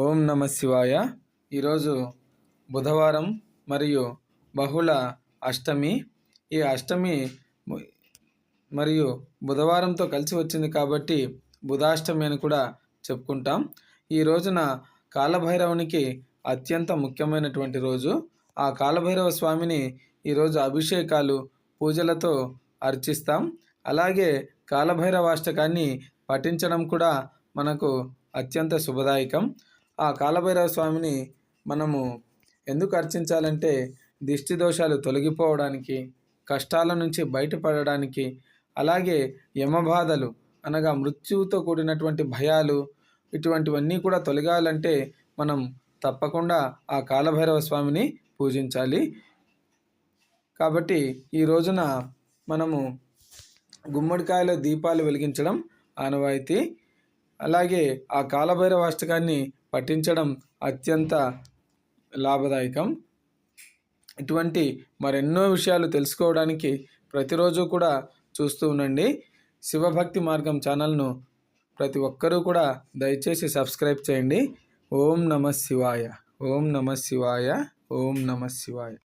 ఓం నమ శివాయ. ఈరోజు బుధవారం మరియు బహుళ అష్టమి. ఈ అష్టమి మరియు బుధవారంతో కలిసి వచ్చింది కాబట్టి బుధాష్టమి అని కూడా చెప్పుకుంటాం. ఈ రోజున కాలభైరవునికి అత్యంత ముఖ్యమైనటువంటి రోజు. ఆ కాలభైరవ స్వామిని ఈరోజు అభిషేకాలు పూజలతో అర్చిస్తాం. అలాగే కాలభైరవాష్టకాన్ని పఠించడం కూడా మనకు అత్యంత శుభదాయకం. ఆ కాలభైరవ స్వామిని మనము ఎందుకు అర్చించాలంటే దిష్టి దోషాలు తొలగిపోవడానికి, కష్టాల నుంచి బయటపడడానికి, అలాగే యమబాధలు అనగా మృత్యువుతో కూడినటువంటి భయాలు ఇటువంటివన్నీ కూడా తొలగాలంటే మనం తప్పకుండా ఆ కాలభైరవ స్వామిని పూజించాలి. కాబట్టి ఈ రోజున మనము గుమ్మడికాయలో దీపాలు వెలిగించడం ఆనవాయితీ. అలాగే ఆ కాలభైరవ అష్టకాన్ని పఠించడం అత్యంత లాభదాయకం. ఇటువంటి మరెన్నో విషయాలు తెలుసుకోవడానికి ప్రతిరోజు కూడా చూస్తూ ఉండండి. శివభక్తి మార్గం ఛానల్ను ప్రతి ఒక్కరూ కూడా దయచేసి సబ్స్క్రైబ్ చేయండి. ఓం నమ శివాయ. ఓం నమ శివాయ. ఓం నమ శివాయ.